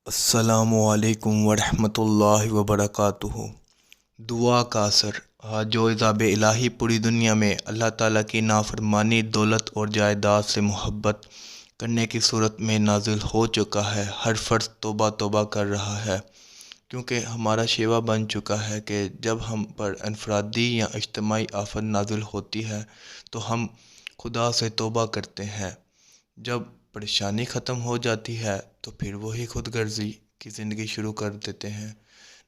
السلام علیکم ورحمۃ اللہ وبرکاتہ۔ دعا کا اثر۔ جو عذاب الہی پوری دنیا میں اللہ تعالیٰ کی نافرمانی، دولت اور جائیداد سے محبت کرنے کی صورت میں نازل ہو چکا ہے، ہر فرد توبہ توبہ کر رہا ہے، کیونکہ ہمارا شیوا بن چکا ہے کہ جب ہم پر انفرادی یا اجتماعی آفت نازل ہوتی ہے تو ہم خدا سے توبہ کرتے ہیں۔ جب پریشانی ختم ہو جاتی ہے تو پھر وہی خود غرضی کی زندگی شروع کر دیتے ہیں،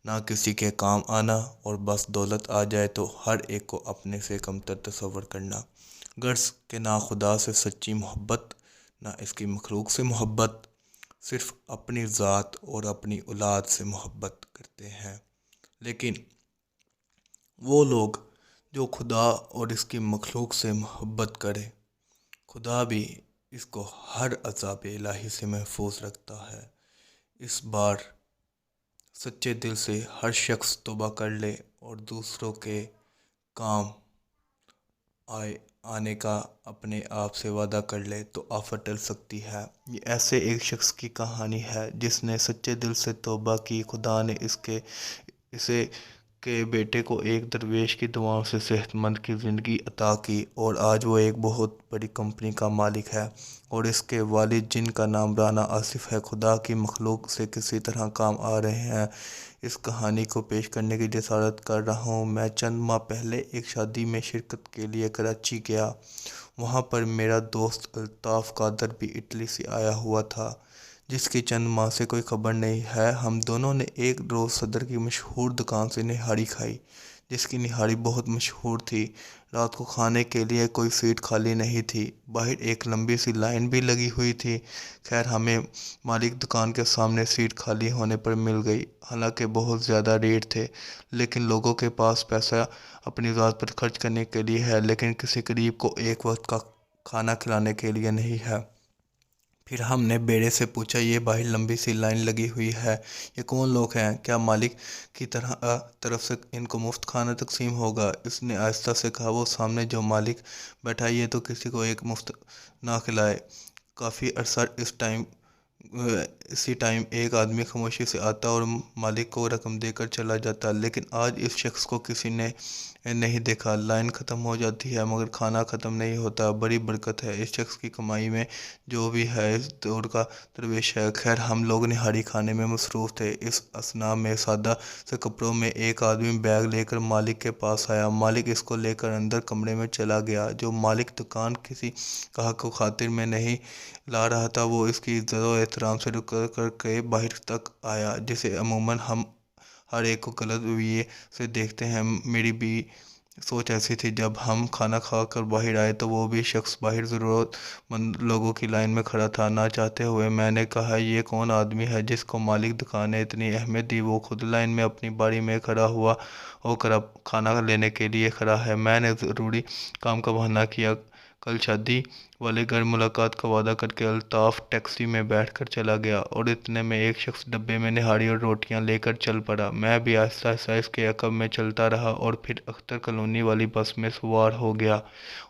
نہ کسی کے کام آنا، اور بس دولت آ جائے تو ہر ایک کو اپنے سے کمتر تصور کرنا۔ غرض کہ نہ خدا سے سچی محبت، نہ اس کی مخلوق سے محبت، صرف اپنی ذات اور اپنی اولاد سے محبت کرتے ہیں۔ لیکن وہ لوگ جو خدا اور اس کی مخلوق سے محبت کرے، خدا بھی اس کو ہر عذاب الہی سے محفوظ رکھتا ہے۔ اس بار سچے دل سے ہر شخص توبہ کر لے اور دوسروں کے کام آنے کا اپنے آپ سے وعدہ کر لے تو آفت ٹل سکتی ہے۔ یہ ایسے ایک شخص کی کہانی ہے جس نے سچے دل سے توبہ کی۔ خدا نے اسے کے بیٹے کو ایک درویش کی دعاؤں سے صحت مند کی زندگی عطا کی، اور آج وہ ایک بہت بڑی کمپنی کا مالک ہے، اور اس کے والد جن کا نام رانا آصف ہے، خدا کی مخلوق سے کسی طرح کام آ رہے ہیں۔ اس کہانی کو پیش کرنے کی جسارت کر رہا ہوں۔ میں چند ماہ پہلے ایک شادی میں شرکت کے لیے کراچی گیا۔ وہاں پر میرا دوست الطاف قادر بھی اٹلی سے آیا ہوا تھا، جس کی چند ماہ سے کوئی خبر نہیں ہے۔ ہم دونوں نے ایک روز صدر کی مشہور دکان سے نہاری کھائی، جس کی نہاری بہت مشہور تھی۔ رات کو کھانے کے لیے کوئی سیٹ خالی نہیں تھی، باہر ایک لمبی سی لائن بھی لگی ہوئی تھی۔ خیر ہمیں مالک دکان کے سامنے سیٹ خالی ہونے پر مل گئی، حالانکہ بہت زیادہ ریٹ تھے۔ لیکن لوگوں کے پاس پیسہ اپنی ذات پر خرچ کرنے کے لیے ہے، لیکن کسی غریب کو ایک وقت کا کھانا کھلانے کے لیے نہیں ہے۔ پھر ہم نے بیڑے سے پوچھا، یہ باہر لمبی سی لائن لگی ہوئی ہے، یہ کون لوگ ہیں؟ کیا مالک کی طرف سے ان کو مفت کھانا تقسیم ہوگا؟ اس نے آہستہ سے کہا، وہ سامنے جو مالک بیٹھا ہے یہ تو کسی کو ایک مفت نہ کھلائے۔ کافی عرصہ اسی ٹائم ایک آدمی خاموشی سے آتا اور مالک کو رقم دے کر چلا جاتا، لیکن آج اس شخص کو کسی نے نہیں دیکھا۔ لائن ختم ہو جاتی ہے مگر کھانا ختم نہیں ہوتا۔ بڑی برکت ہے اس شخص کی کمائی میں، جو بھی ہے اس دور کا درویش ہے۔ خیر ہم لوگ نہاری کھانے میں مصروف تھے۔ اس اثناء میں سادہ سے کپڑوں میں ایک آدمی بیگ لے کر مالک کے پاس آیا۔ مالک اس کو لے کر اندر کمرے میں چلا گیا۔ جو مالک دکان کسی گاہک کو خاطر میں نہیں لا رہا تھا، وہ اس کی عزت و احترام سے رک کر کے باہر تک آیا، جسے عموماً ہم ہر ایک کو غلط رویے سے دیکھتے ہیں۔ میری بھی سوچ ایسی تھی۔ جب ہم کھانا کھا کر باہر آئے تو وہ بھی شخص باہر ضرورت مند لوگوں کی لائن میں کھڑا تھا۔ نہ چاہتے ہوئے میں نے کہا، یہ کون آدمی ہے جس کو مالک دکان نے اتنی اہمیت دی؟ وہ خود لائن میں اپنی باری میں کھڑا ہو کر اب کھانا لینے کے لیے کھڑا ہے۔ میں نے ضروری کام کا بہانہ کیا۔ کل شادی والے گھر ملاقات کا وعدہ کر کے الطاف ٹیکسی میں بیٹھ کر چلا گیا، اور اتنے میں ایک شخص ڈبے میں نہاری اور روٹیاں لے کر چل پڑا۔ میں بھی آہستہ آہستہ اس کے عقب میں چلتا رہا اور پھر اختر کالونی والی بس میں سوار ہو گیا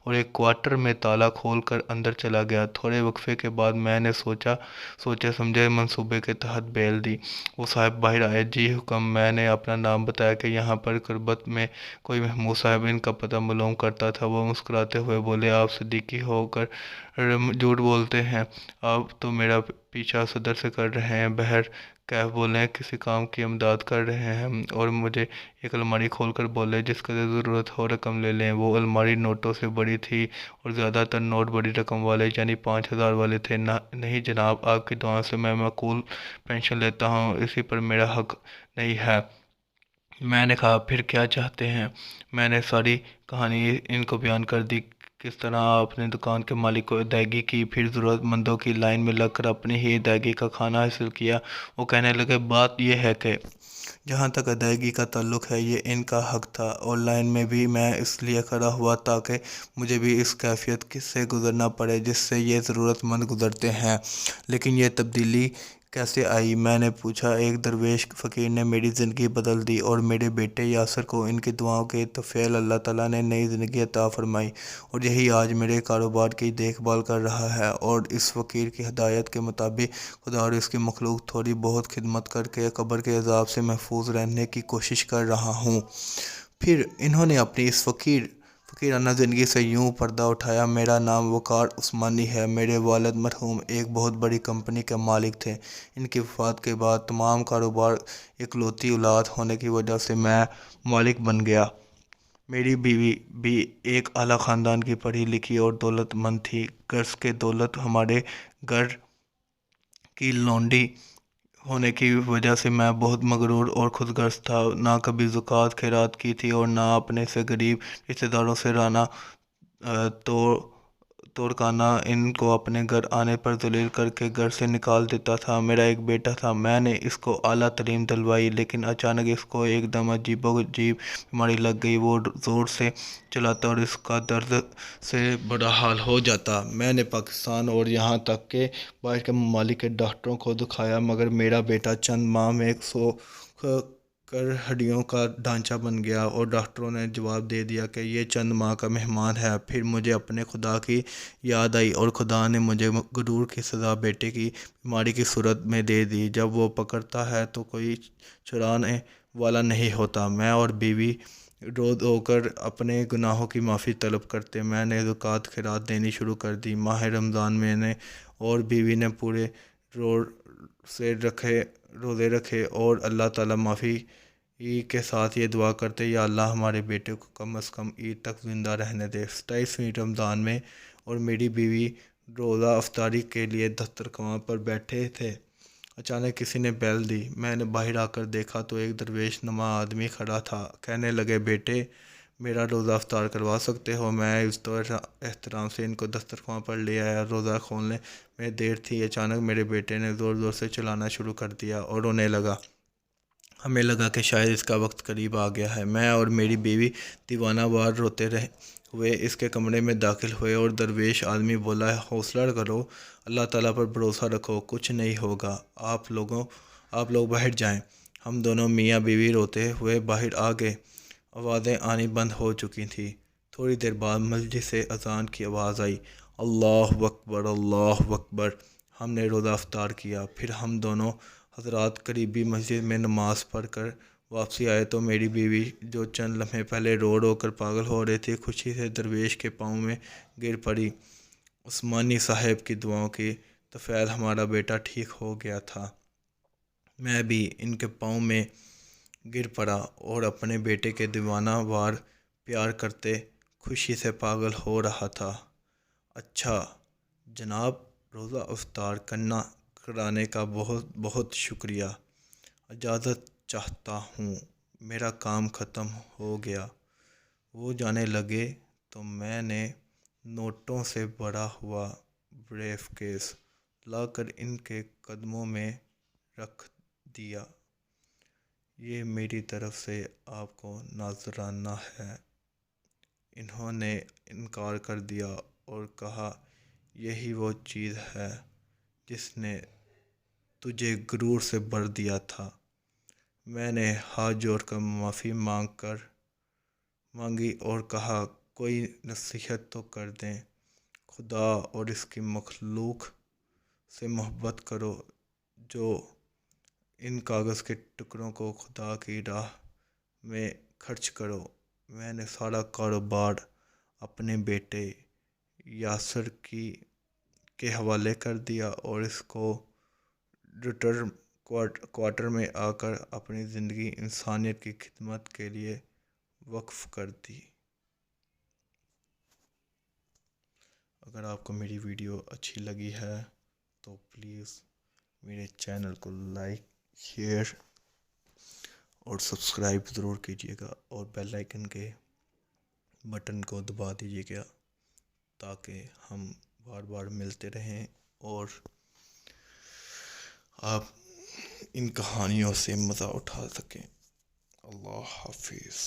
اور ایک کوارٹر میں تالا کھول کر اندر چلا گیا۔ تھوڑے وقفے کے بعد میں نے سوچے سمجھے منصوبے کے تحت بیل دی۔ وہ صاحب باہر آئے۔ جی حکم۔ میں نے اپنا نام بتایا کہ یہاں پر قربت میں کوئی محمود صاحب ان کا پتہ معلوم کرتا تھا۔ وہ مسکراتے ہوئے بولے، آپ صدیقی ہو کر جھوٹ بولتے ہیں، آپ تو میرا پیچھا صدر سے کر رہے ہیں، بہر کیف بولیں، کسی کام کی امداد کر رہے ہیں، اور مجھے ایک الماری کھول کر بولے، جس قدر ضرورت ہو رقم لے لیں۔ وہ الماری نوٹوں سے بڑی تھی اور زیادہ تر نوٹ بڑی رقم والے، یعنی 5,000 والے تھے۔ نہیں جناب، آپ کی دعاؤں سے میں معقول پینشن لیتا ہوں، اسی پر میرا حق نہیں ہے۔ میں نے کہا، پھر کیا چاہتے ہیں؟ میں نے ساری کہانی ان کو بیان کر دی، کس طرح آپ نے دکان کے مالک کو ادائیگی کی، پھر ضرورت مندوں کی لائن میں لگ کر اپنی ہی ادائیگی کا کھانا حاصل کیا۔ وہ کہنے لگے، بات یہ ہے کہ جہاں تک ادائیگی کا تعلق ہے یہ ان کا حق تھا، اور لائن میں بھی میں اس لیے کھڑا ہوا تاکہ مجھے بھی اس کیفیت سے گزرنا پڑے جس سے یہ ضرورت مند گزرتے ہیں۔ لیکن یہ تبدیلی کیسے آئی؟ میں نے پوچھا۔ ایک درویش فقیر نے میری زندگی بدل دی اور میرے بیٹے یاسر کو ان کی دعاؤں کے طفیل اللہ تعالیٰ نے نئی زندگی عطا فرمائی، اور یہی آج میرے کاروبار کی دیکھ بھال کر رہا ہے۔ اور اس فقیر کی ہدایت کے مطابق خدا اور اس کی مخلوق تھوڑی بہت خدمت کر کے قبر کے عذاب سے محفوظ رہنے کی کوشش کر رہا ہوں۔ پھر انہوں نے اپنی اس فقیرانہ زندگی سے یوں پردہ اٹھایا۔ میرا نام وقار عثمانی ہے۔ میرے والد مرحوم ایک بہت بڑی کمپنی کے مالک تھے۔ ان کی وفات کے بعد تمام کاروبار اکلوتی اولاد ہونے کی وجہ سے میں مالک بن گیا۔ میری بیوی بھی ایک اعلیٰ خاندان کی پڑھی لکھی اور دولت مند تھی۔ غرض کہ دولت ہمارے گھر کی لونڈی ہونے کی وجہ سے میں بہت مغرور اور خود غرض تھا۔ نہ کبھی زکوٰۃ خیرات کی تھی اور نہ اپنے سے غریب رشتہ داروں سے رانا توڑکانہ ان کو اپنے گھر آنے پر ذلیل کر کے گھر سے نکال دیتا تھا۔ میرا ایک بیٹا تھا، میں نے اس کو اعلیٰ تعلیم دلوائی، لیکن اچانک اس کو ایک دم عجیب و غریب بیماری لگ گئی۔ وہ زور سے چلاتا اور اس کا درد سے برا حال ہو جاتا۔ میں نے پاکستان اور یہاں تک کہ باہر کے ممالک کے ڈاکٹروں کو دکھایا، مگر میرا بیٹا چند ماہ میں سوکھ کر ہڈیوں کا ڈھانچہ بن گیا اور ڈاکٹروں نے جواب دے دیا کہ یہ چند ماہ کا مہمان ہے۔ پھر مجھے اپنے خدا کی یاد آئی اور خدا نے مجھے غرور کی سزا بیٹے کی بیماری کی صورت میں دے دی۔ جب وہ پکڑتا ہے تو کوئی چھڑانے والا نہیں ہوتا۔ میں اور بیوی رو دھو کر اپنے گناہوں کی معافی طلب کرتے۔ میں نے زکوٰۃ خیرات دینی شروع کر دی۔ ماہ رمضان میں نے اور بیوی نے پورے روزے رکھے اور اللہ تعالیٰ معافی کے ساتھ یہ دعا کرتے، یا اللہ ہمارے بیٹے کو کم از کم عید تک زندہ رہنے دے۔ 27ویں رمضان میں اور میری بیوی روزہ افطاری کے لیے دسترخوان پر بیٹھے تھے، اچانک کسی نے بیل دی۔ میں نے باہر آ کر دیکھا تو ایک درویش نما آدمی کھڑا تھا۔ کہنے لگے، بیٹے میرا روزہ افطار کروا سکتے ہو؟ میں عزت و احترام سے ان کو دسترخوان پر لے آیا۔ روزہ کھولنے میں دیر تھی، اچانک میرے بیٹے نے زور زور سے چلانا شروع کر دیا اور رونے لگا۔ ہمیں لگا کہ شاید اس کا وقت قریب آ گیا ہے۔ میں اور میری بیوی دیوانہ وار روتے ہوئے اس کے کمرے میں داخل ہوئے اور درویش آدمی بولا، حوصلہ کرو، اللہ تعالیٰ پر بھروسہ رکھو، کچھ نہیں ہوگا، آپ لوگ باہر جائیں۔ ہم دونوں میاں بیوی روتے ہوئے باہر آ گئے۔ آوازیں آنی بند ہو چکی تھیں۔ تھوڑی دیر بعد مسجد سے اذان کی آواز آئی، اللہ اکبر، اللہ اکبر۔ ہم نے روزہ افطار کیا۔ پھر ہم دونوں حضرات قریبی مسجد میں نماز پڑھ کر واپسی آئے تو میری بیوی، جو چند لمحے پہلے رو رو کر پاگل ہو رہی تھی، خوشی سے درویش کے پاؤں میں گر پڑی۔ عثمانی صاحب کی دعاؤں کی طفیل ہمارا بیٹا ٹھیک ہو گیا تھا۔ میں بھی ان کے پاؤں میں گر پڑا اور اپنے بیٹے کے دیوانہ وار پیار کرتے خوشی سے پاگل ہو رہا تھا۔ اچھا جناب، روزہ افطار کرانے کا بہت بہت شکریہ۔ اجازت چاہتا ہوں، میرا کام ختم ہو گیا۔ وہ جانے لگے تو میں نے نوٹوں سے بھرا ہوا بریف کیس لا کر ان کے قدموں میں رکھ دیا۔ یہ میری طرف سے آپ کو نذرانہ ہے۔ انہوں نے انکار کر دیا اور کہا، یہی وہ چیز ہے جس نے تجھے غرور سے بھر دیا تھا۔ میں نے ہاتھ جوڑ کر معافی مانگی اور کہا، کوئی نصیحت تو کر دیں، خدا اور اس کی مخلوق سے محبت کرو، جو ان کاغذ کے ٹکڑوں کو خدا کی راہ میں خرچ کرو۔ میں نے سارا کاروبار اپنے بیٹے یاسر کے حوالے کر دیا اور اس کو ریٹائر کوارٹر میں آ کر اپنی زندگی انسانیت کی خدمت کے لیے وقف کر دی۔ اگر آپ کو میری ویڈیو اچھی لگی ہے تو پلیز میرے چینل کو لائک، شیئر اور سبسکرائب ضرور کیجیے گا، اور بیل آئیکن کے بٹن کو دبا دیجیے گا تاکہ ہم بار بار ملتے رہیں اور آپ ان کہانیوں سے مزہ اٹھا سکیں۔ اللہ حافظ۔